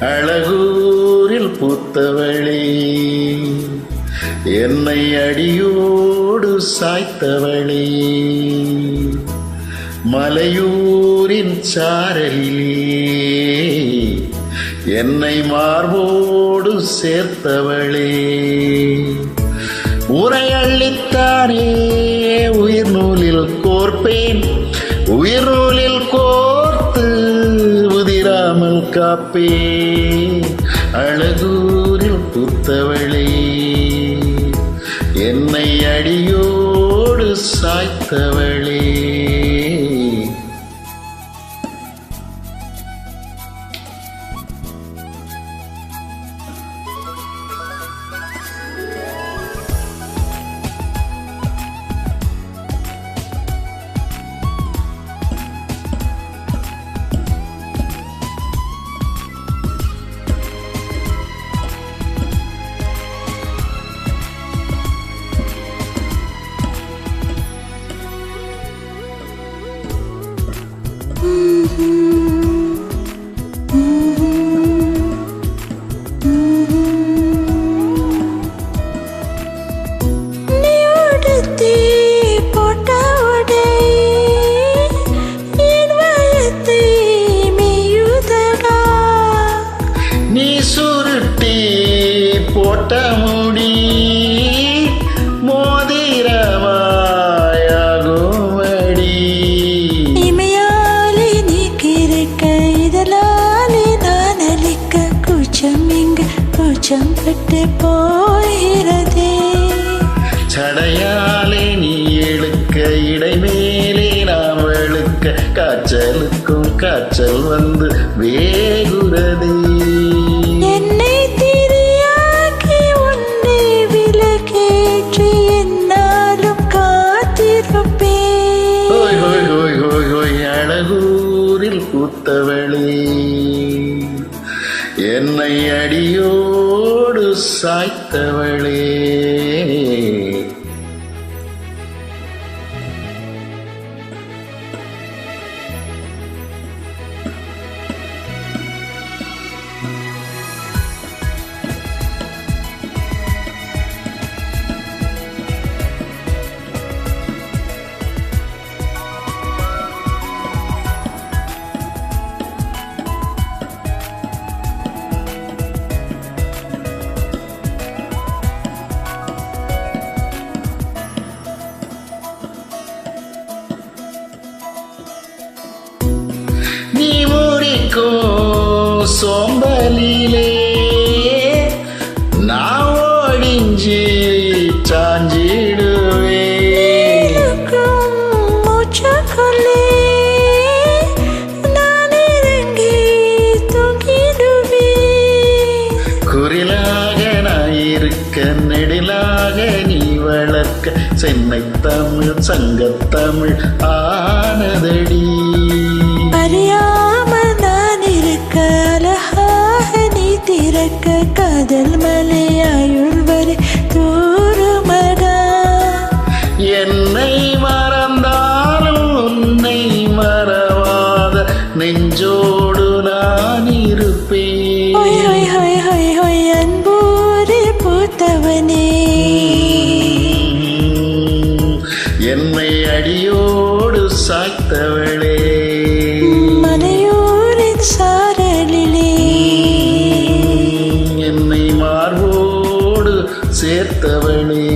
அழகூரில் பூத்தவளே, என்னை அடியோடு சாய்த்தவளே, மலையூரின் சாரலிலே என்னை மார்போடு சேர்த்தவளே, உரை அள்ளித்தானே உயிர் நூலில் கோர்ப்பேன், உயிர் நூலில் கோர்த்து உதிராமல் காப்பேன். அழகூரில் பூத்தவளே, என்னை அடியோடு சாய்த்தவளே. நீ சுருட்டி போட்ட முடி மோதிரமாயாகுமடி, இமையாலே நீ கிறுக்க இதழாலே நான் அழிக்க, கூச்சம் இங்கு கூச்சம் பட்டு போகிறதே. சடையாலே நீ இழுக்க இடைமேலே நாம் வெளுக்க, காய்ச்சலுக்கும் காய்ச்சல் வந்து வேகுறதே. என்னை திரியாக்கி உன்னை விலகேற்றி என்னாலும் காத்திருப்பேன். ஹோய் ஹோய் ஹோய் ஹோய் ஹோய், அழகூரில் பூத்தவளே, என்னை அடியோடு சாய்த்தவளே. நீ முடிக்கும் சோம்பலிலே நான் ஓடிஞ்சி சாஞ்சிடுவேன். மூச்சக்குள்ளே நான் இறங்கி தூங்கிடுவேன். குரிலாக நான் இருக்க நெடிலாக நீ வளர்க்க, சென்னை தமிழ் சங்கத்தமிழ் ஆனதடி. அறியாமல் நான் இருக்க அழகாக நீ திறக்க, காதல் மலையாயுள் வரை தூருமடா. என்னை மறந்தாலும் உன்னை மறவாத நெஞ்சோடு நான் இருப்பேன். ஹொய் ஹொய் ஹொய் ஹொய் ஹொய், அன்பூரி பூத்தவனே, என்னை அடியோடு சாய்த்தவளே, மலையூரின் சாரலிலே என்னை மார்போடு சேர்த்தவளே.